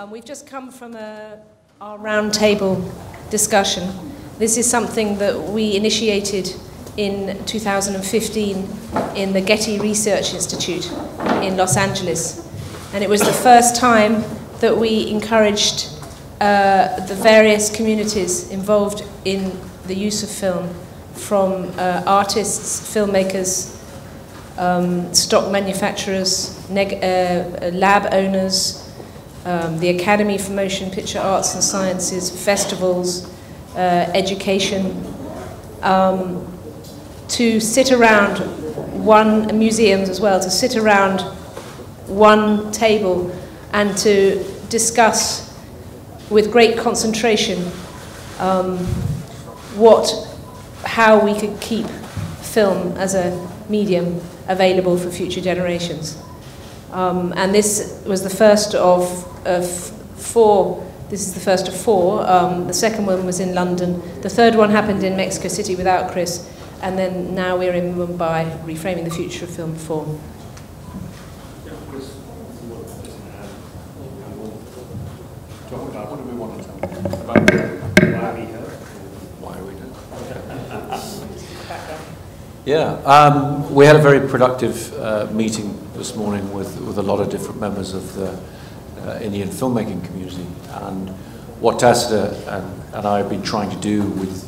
We've just come from our roundtable discussion. This is something that we initiated in 2015 in the Getty Research Institute in Los Angeles. And it was the first time that we encouraged the various communities involved in the use of film, from artists, filmmakers, stock manufacturers, lab owners, the Academy for Motion Picture Arts and Sciences, festivals, education, to sit around museums as well, to sit around one table and to discuss with great concentration how we could keep film as a medium available for future generations. And this was the first of four. This is the first of four. The second one was in London. The third one happened in Mexico City without Chris. And then now we're in Mumbai, reframing the future of film for. Talk about what do we want to tell them about why we here? Why are we here? Yeah, we had a very productive meeting this morning with a lot of different members of the Indian filmmaking community, and what Tacita and I have been trying to do with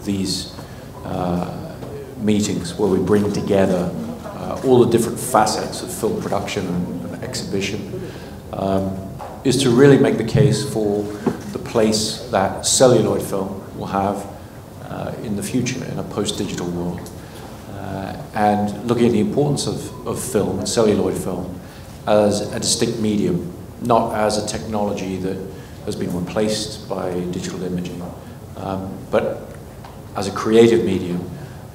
these meetings, where we bring together all the different facets of film production and exhibition, is to really make the case for the place that celluloid film will have in the future, in a post-digital world. And looking at the importance of film and celluloid film as a distinct medium, not as a technology that has been replaced by digital imaging, but as a creative medium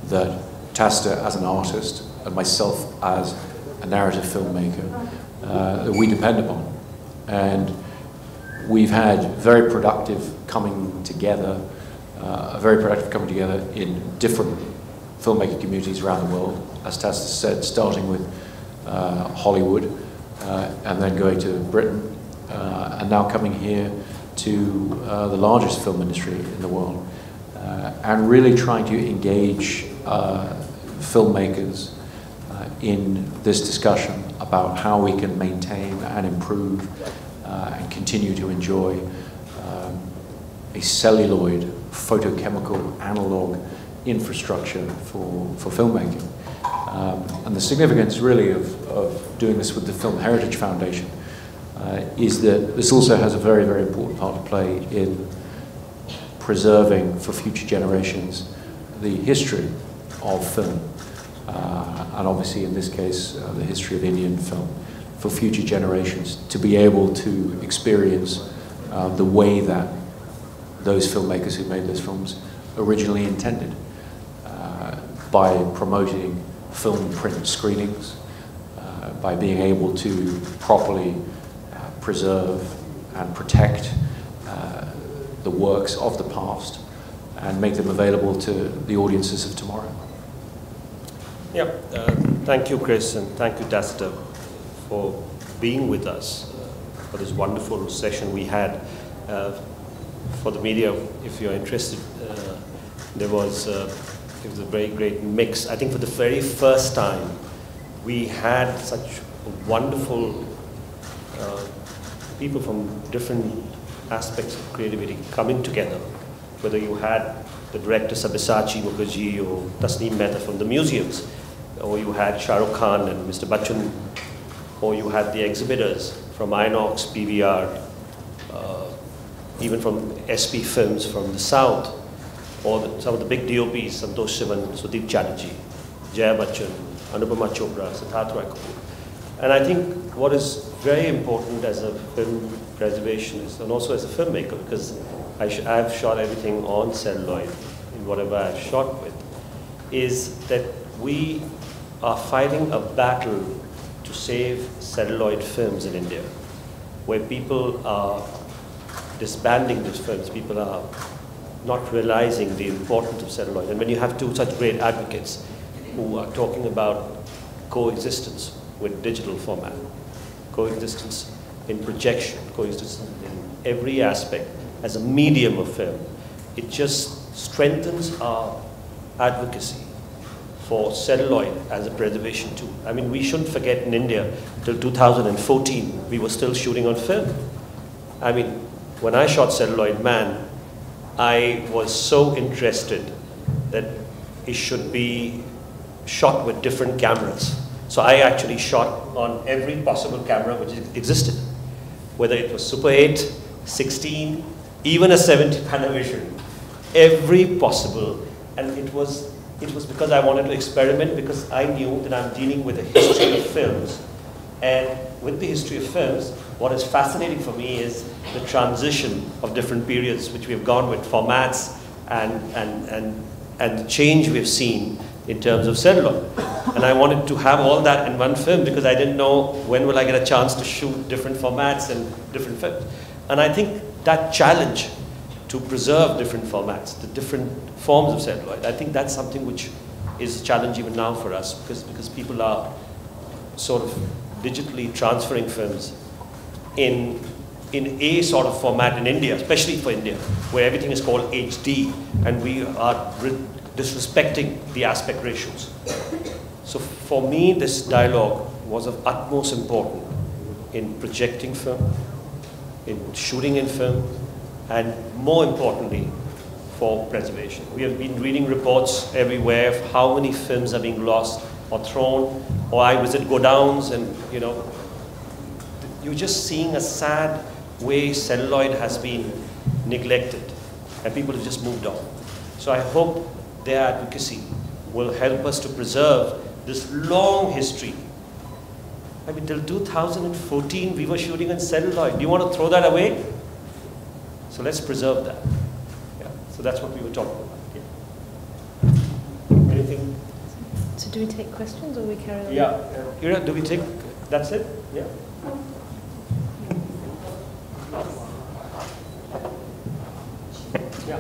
that Tacita as an artist and myself as a narrative filmmaker that we depend upon. And we've had very productive coming together, in different filmmaking communities around the world, as Tacita said, starting with Hollywood, and then going to Britain, and now coming here to the largest film industry in the world, and really trying to engage filmmakers in this discussion about how we can maintain and improve and continue to enjoy a celluloid, photochemical, analog infrastructure for filmmaking. And the significance really of doing this with the Film Heritage Foundation is that this also has a very, very important part to play in preserving for future generations the history of film, and obviously in this case the history of Indian film, for future generations to be able to experience the way that those filmmakers who made those films originally intended, by promoting film print screenings, by being able to properly preserve and protect the works of the past and make them available to the audiences of tomorrow. Yeah, thank you, Chris, and thank you, Tacita, for being with us for this wonderful session we had. For the media, if you're interested, it was a very great mix. I think for the very first time, we had such wonderful people from different aspects of creativity coming together. Whether you had the director Sabyasachi Mukherjee or Tasneem Mehta from the museums, or you had Shah Rukh Khan and Mr. Bachchan, or you had the exhibitors from Inox, PVR, even from SP Films from the South, or some of the big DOPs, Santosh Sivan, Sudeep Chatterjee, Jaya Bachchan, Anupama Chopra, Siddharth Roy Kapoor. And I think what is very important as a film preservationist and also as a filmmaker, because I've shot everything on celluloid in whatever I've shot with, is that we are fighting a battle to save celluloid films in India, where people are disbanding these films, people are not realizing the importance of celluloid. And when you have two such great advocates who are talking about coexistence with digital format, coexistence in projection, coexistence in every aspect as a medium of film, it just strengthens our advocacy for celluloid as a preservation tool. I mean, we shouldn't forget in India, till 2014, we were still shooting on film. I mean, when I shot Celluloid Man, I was so interested that it should be shot with different cameras. So I actually shot on every possible camera which existed, whether it was Super 8, 16, even a 70 Panavision, every possible. And it was because I wanted to experiment, because I knew that I'm dealing with a history of films. And with the history of films, what is fascinating for me is the transition of different periods which we have gone with, formats and the change we've seen in terms of celluloid. And I wanted to have all that in one film because I didn't know when will I get a chance to shoot different formats and different films. And I think that challenge to preserve different formats, the different forms of celluloid, I think that's something which is a challenge even now for us, because people are sort of digitally transferring films in a sort of format in India, especially for India, where everything is called HD, and we are disrespecting the aspect ratios. So for me, this dialogue was of utmost importance in projecting film, in shooting in film, and more importantly, for preservation. We have been reading reports everywhere of how many films are being lost or thrown, or I visit godowns, and you know, you're just seeing a sad way celluloid has been neglected, and people have just moved on. So I hope their advocacy will help us to preserve this long history. I mean, till 2014, we were shooting on celluloid. Do you want to throw that away? So let's preserve that. Yeah. So that's what we were talking about. Yeah. Anything? So do we take questions or we carry on? Yeah. Ira, do we take, that's it? Yeah. Yeah.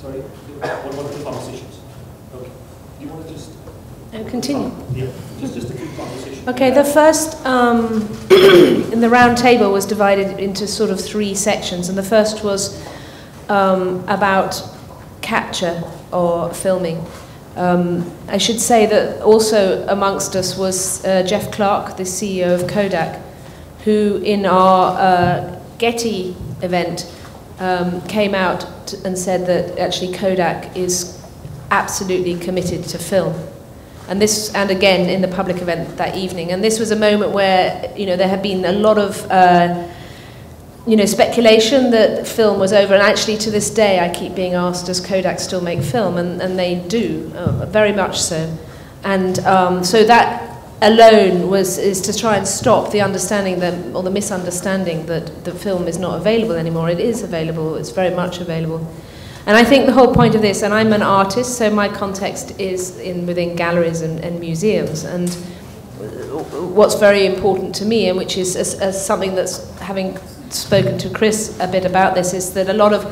Sorry, what about the conversations? Okay. Do you want to just... continue. Yeah, just a quick conversation. Okay, the first in the round table was divided into sort of three sections, and the first was about capture or filming. I should say that also amongst us was Jeff Clark, the CEO of Kodak, who in our Getty event came out and said that actually Kodak is absolutely committed to film. And this, and again in the public event that evening, and this was a moment where, you know, there had been a lot of you know, speculation that film was over, and actually to this day I keep being asked, does Kodak still make film? And they do, very much so. And so that alone is to try and stop the understanding that, or the misunderstanding that the film is not available anymore. It is available, it's very much available. And I think the whole point of this, and I'm an artist, so my context is within galleries and museums, and what's very important to me, and which is as something that's, having spoken to Chris a bit about this, is that a lot of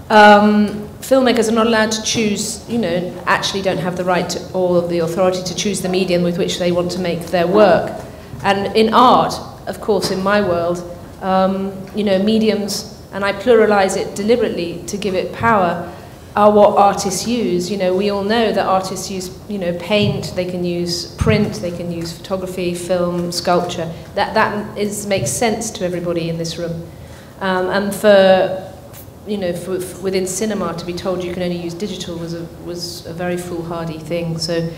filmmakers are not allowed to choose, you know, actually don't have the right to, or the authority to choose the medium with which they want to make their work. And in art, of course, in my world, you know, mediums, and I pluralize it deliberately to give it power, are what artists use. You know, we all know that artists use, you know, paint, they can use print, they can use photography, film, sculpture. That makes sense to everybody in this room. And for, you know, within cinema to be told you can only use digital was a very foolhardy thing. So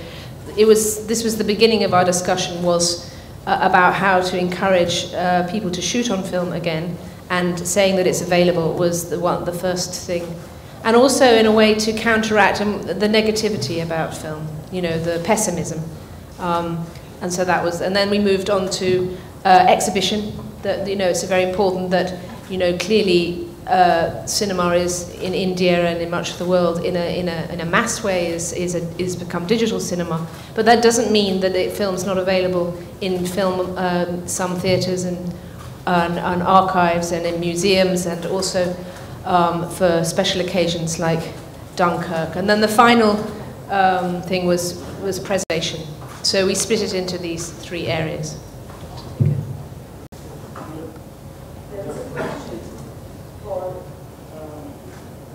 this was the beginning of our discussion, was about how to encourage people to shoot on film again, and saying that it's available was the first thing. And also in a way to counteract the negativity about film, you know, the pessimism. And so that was, and then we moved on to exhibition. That, you know, it's very important that, you know, clearly cinema is in India and in much of the world in a mass way is become digital cinema. But that doesn't mean that film's not available in film, some theatres and archives and in museums, and also for special occasions like Dunkirk. And then the final thing was preservation. So we split it into these 3 areas. There is a question for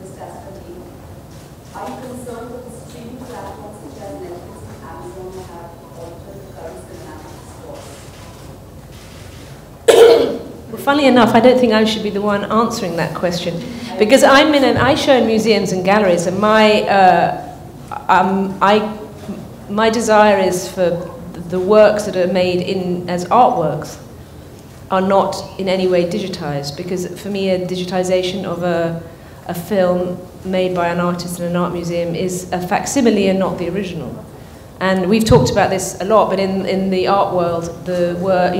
Mr. Asperty. Are you concerned that the streaming platforms such as Netflix and Amazon have altered the current cinematic discourse? Well, funnily enough, I don't think I should be the one answering that question, because I show in museums and galleries, and my desire is for the works that are made as artworks are not in any way digitized, because for me a digitization of a film made by an artist in an art museum is a facsimile and not the original. And we've talked about this a lot, but in the art world, the word,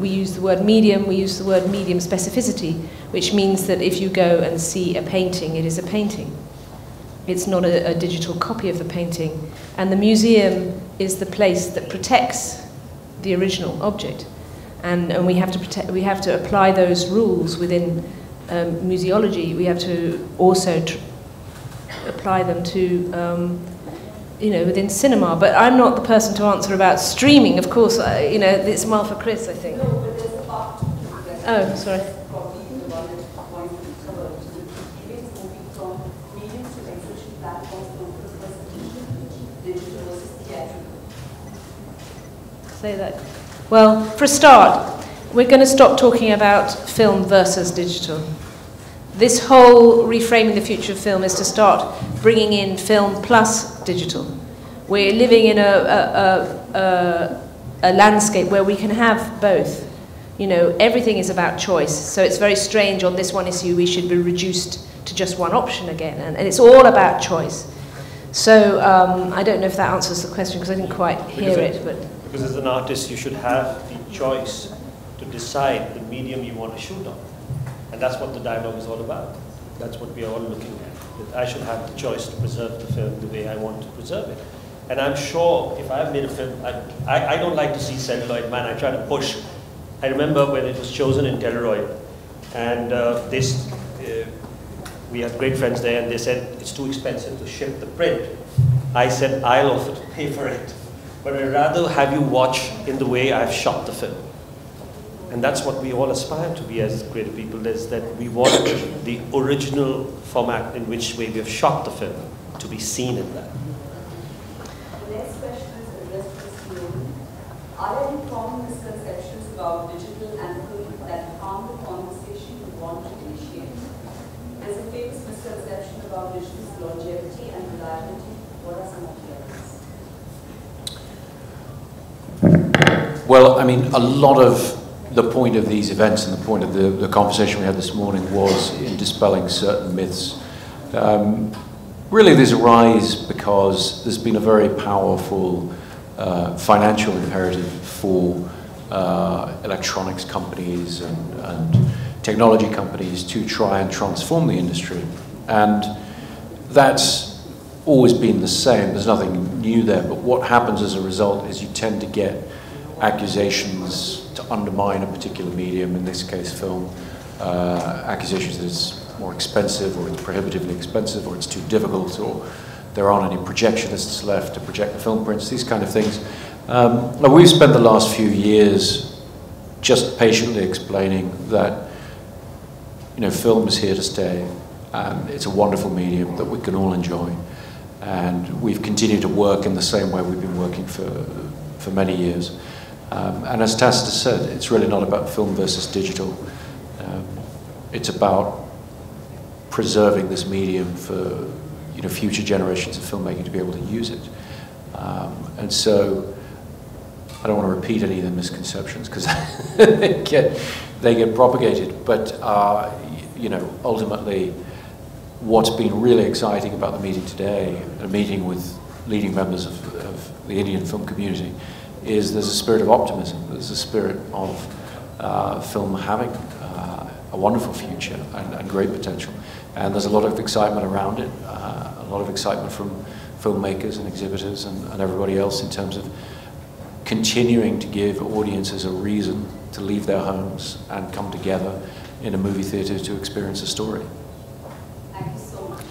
we use the word medium, we use the word medium specificity, which means that if you go and see a painting, it is a painting. It's not a digital copy of the painting. And the museum is the place that protects the original object. And we have to apply those rules within museology. We have to also apply them to within cinema. But I'm not the person to answer about streaming. Of course, it's more for Chris, I think. No, but there's a part to that. Oh, sorry. Probably the one that point to cover, which is moving from mediums to exhibition platforms to digital versus theatrical. Say that. Well, for a start, we're going to stop talking about film versus digital. This whole reframing the future of film is to start bringing in film plus digital. We're living in a landscape where we can have both. Everything is about choice. So it's very strange on this one issue we should be reduced to just one option again. And it's all about choice. So I don't know if that answers the question because I didn't quite hear it. Because as an artist, you should have the choice to decide the medium you want to shoot on. And that's what the dialogue is all about. That's what we are all looking at. That I should have the choice to preserve the film the way I want to preserve it. And I'm sure if I've made a film, I don't like to see celluloid, man. I try to push. I remember when it was chosen in Celluloid, and we had great friends there, and they said it's too expensive to ship the print. I said I'll offer to pay for it, but I'd rather have you watch in the way I've shot the film. And that's what we all aspire to be as creative people, is that we want the original format in which way we have shot the film to be seen in that. The next question is addressed to Mr. Nolan. Are there any common misconceptions about digital and film that harm the conversation you want to initiate? There's a famous misconception about digital's longevity and reliability. What are some of the others? Well, I mean, a lot of the point of these events and the point of the conversation we had this morning was in dispelling certain myths. Really, these arise because there's been a very powerful financial imperative for electronics companies and technology companies to try and transform the industry. And that's always been the same. There's nothing new there. But what happens as a result is you tend to get accusations to undermine a particular medium, in this case film, accusations that it's more expensive or it's prohibitively expensive or it's too difficult or there aren't any projectionists left to project the film prints, these kind of things. We've spent the last few years just patiently explaining that film is here to stay and it's a wonderful medium that we can all enjoy, and we've continued to work in the same way we've been working for many years. And as Tacita said, it's really not about film versus digital. It's about preserving this medium for future generations of filmmaking to be able to use it. And so I don't want to repeat any of the misconceptions because they get propagated. But ultimately, what's been really exciting about the meeting today, a meeting with leading members of the Indian film community, is there's a spirit of optimism. There's a spirit of film having a wonderful future and great potential. And there's a lot of excitement around it, a lot of excitement from filmmakers and exhibitors and everybody else in terms of continuing to give audiences a reason to leave their homes and come together in a movie theatre to experience a story. Thank you so much.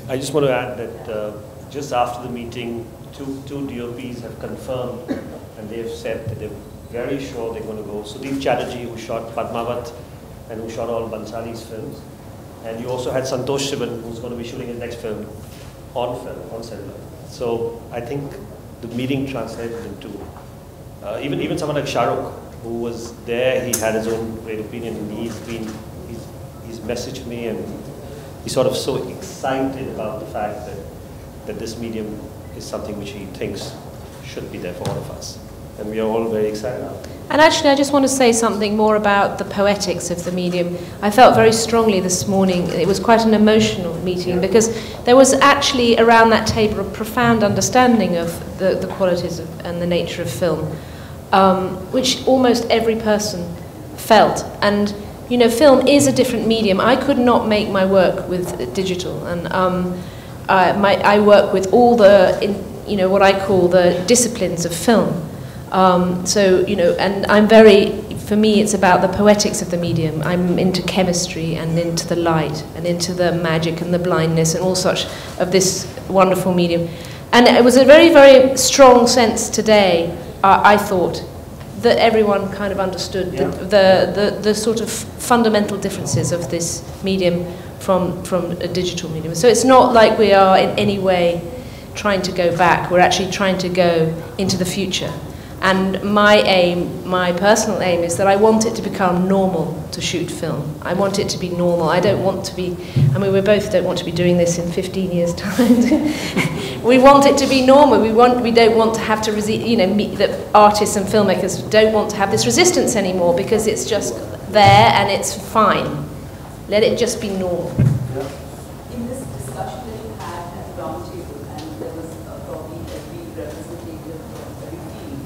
I just want to add that just after the meeting, two DOPs have confirmed, and they have said that they're very sure they're going to go. Sudeep Chatterjee, who shot Padmavat and who shot all Bansali's films. And you also had Santosh Sivan, who's going to be shooting his next film on Celluloid. So I think the meeting translated into, even someone like Shahrukh, who was there, he had his own great opinion, and he's messaged me, and he's sort of so excited about the fact that this medium is something which he thinks should be there for all of us. And we are all very excited. And actually, I just want to say something more about the poetics of the medium. I felt very strongly this morning, it was quite an emotional meeting, because there was actually around that table a profound understanding of the qualities and the nature of film, which almost every person felt. And, you know, film is a different medium. I could not make my work with digital, and I work with all the, what I call the disciplines of film. So, you know, and for me, it's about the poetics of the medium. I'm into chemistry and into the light and into the magic and the blindness and all such of this wonderful medium. And it was a very, very strong sense today, I thought, that everyone kind of understood the sort of fundamental differences of this medium from a digital medium. So it's not like we are in any way trying to go back. We're actually trying to go into the future. And my personal aim is that I want it to become normal to shoot film. I want it to be normal. I don't want to be, I mean, we both don't want to be doing this in 15 years' time. We want it to be normal. We don't want to have to, that artists and filmmakers don't want to have this resistance anymore, because it's just there and it's fine. Let it just be normal. In this discussion that you had at the round table, and there was probably every representative of every field,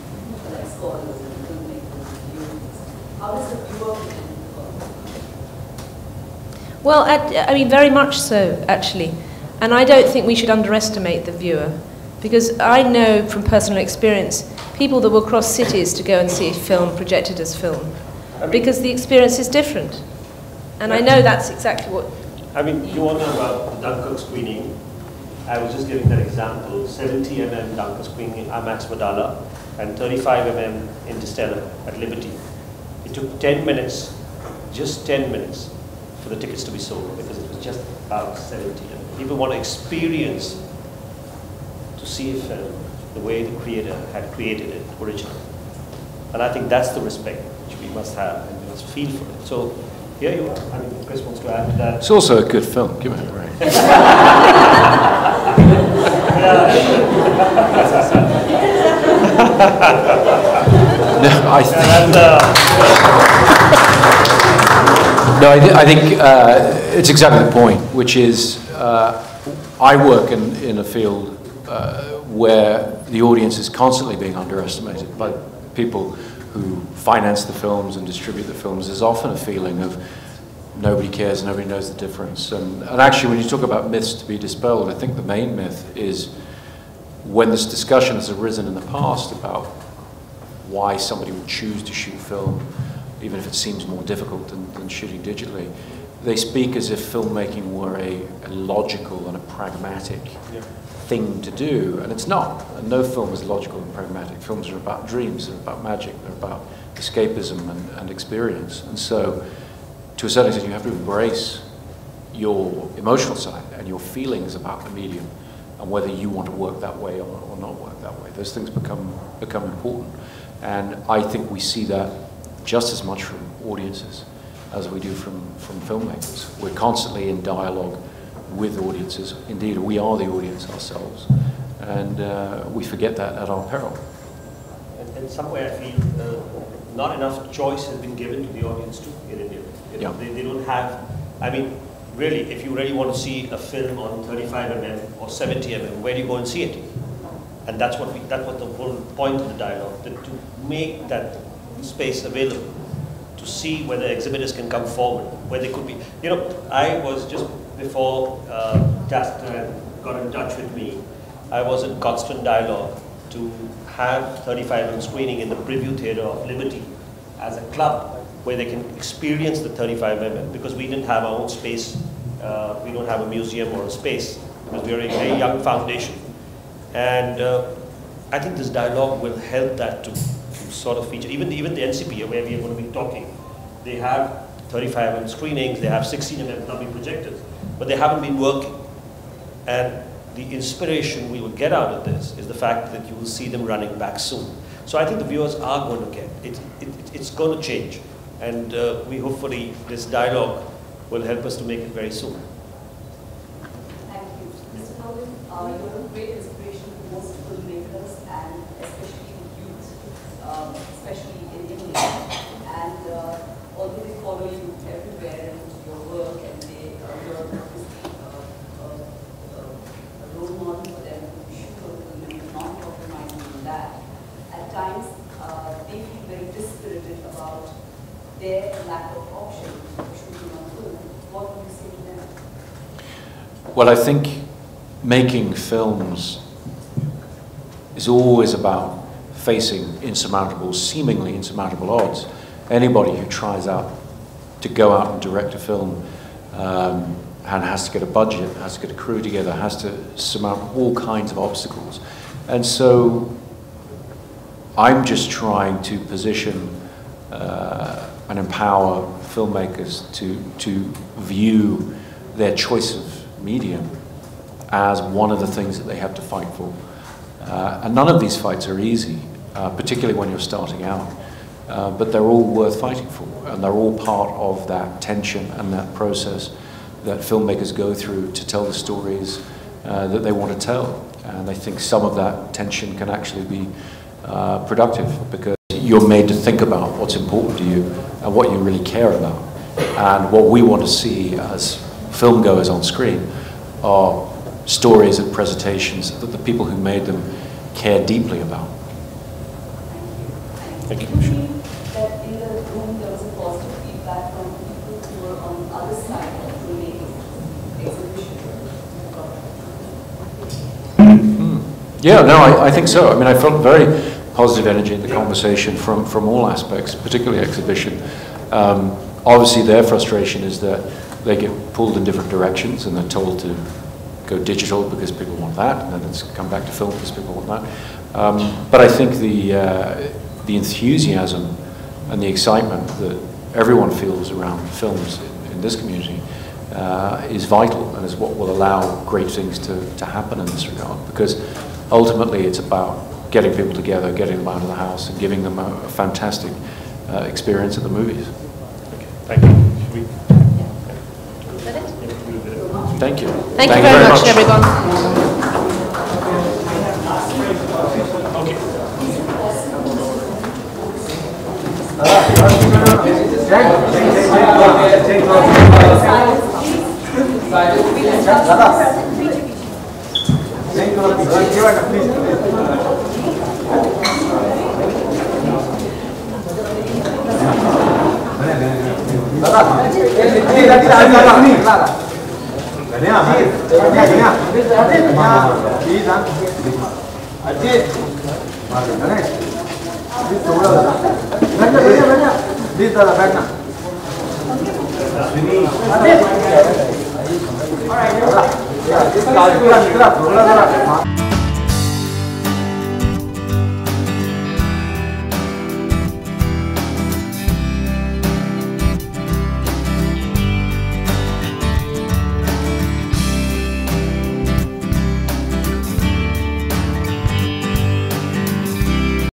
like scholars and filmmakers and viewers, how does the viewer fit in? Well, I mean, very much so, actually. And I don't think we should underestimate the viewer, because I know from personal experience people that will cross cities to go and see a film projected as film, because the experience is different. And I know that's exactly what... I mean, you want to know about the Dunkirk screening. I was just giving that example. 70mm Dunkirk screening IMAX Madala and 35mm Interstellar at Liberty. It took 10 minutes, just 10 minutes, for the tickets to be sold, because it was just about 70. And people want to experience, to see a film the way the creator had created it originally. And I think that's the respect which we must have, and we must feel for it. So here you are. I mean, Chris wants to add to that. It's also a good film. Give it a break. No, I think it's exactly the point, which is I work in a field where the audience is constantly being underestimated by people who finance the films and distribute the films. There's often a feeling of nobody cares, nobody knows the difference. And actually, when you talk about myths to be dispelled, I think the main myth is when this discussion has arisen in the past about why somebody would choose to shoot film, even if it seems more difficult than shooting digitally, they speak as if filmmaking were a logical and a pragmatic thing to do, and it's not. And no film is logical and pragmatic. Films are about dreams, they're about magic, they're about escapism and experience. And so, to a certain extent, you have to embrace your emotional side and your feelings about the medium, and whether you want to work that way or not work that way. Those things become important. And I think we see that just as much from audiences as we do from filmmakers. We're constantly in dialogue with audiences. Indeed, we are the audience ourselves. And we forget that at our peril. And somewhere I feel not enough choice has been given to the audience too in India. They don't have, I mean, really, if you really want to see a film on 35mm or 70mm, where do you go and see it? And that's what the whole point of the dialogue, that to make that space available, to see whether exhibitors can come forward, where they could be. You know, I was just before Tacita got in touch with me, I was in constant dialogue to have 35mm screening in the preview theater of Liberty as a club where they can experience the 35mm, because we didn't have our own space, we don't have a museum or a space, because we are a very young foundation. And I think this dialogue will help that to sort of feature. Even the NCP, where we are going to be talking, they have 35mm screenings, they have 16mm dummy projectors, but they haven't been working. And the inspiration we will get out of this is the fact that you will see them running back soon. So I think the viewers are going to get it. It's going to change. And we hopefully, this dialogue will help us to make it very soon. Thank you. Mr. Nolan, you're a great inspiration to most filmmakers and especially youth, especially in India. And although they follow you everywhere and your work, and you're obviously a role model for them to shoot a film and not compromising on that, at times they feel very dispirited about their lack of option for shooting on film. What would you say to them? Well, I think making films is always about facing insurmountable, seemingly insurmountable odds. Anybody who tries out to go out and direct a film and has to get a budget, has to get a crew together, has to surmount all kinds of obstacles. And so I'm just trying to position and empower filmmakers to view their choice of medium as one of the things that they have to fight for. And none of these fights are easy, particularly when you're starting out, but they're all worth fighting for, and they're all part of that tension and that process that filmmakers go through to tell the stories that they want to tell. And I think some of that tension can actually be productive, because you're made to think about what's important to you and what you really care about. And what we want to see as film goers on screen are stories and presentations that the people who made them care deeply about. Thank you. That in the room there was a positive feedback from people who were on the other side of the exhibition. Yeah, no, I think so. I mean, I felt very positive energy in the conversation from all aspects, particularly exhibition. Obviously, their frustration is that they get pulled in different directions and they're told to go digital because people want that, and then it's come back to film because people want that. But I think the enthusiasm and the excitement that everyone feels around films in this community is vital, and is what will allow great things to happen in this regard, because ultimately it's about getting people together, getting them out of the house, and giving them a fantastic experience at the movies. Okay. Thank you. Thank you. Thank you very much, everyone. All right.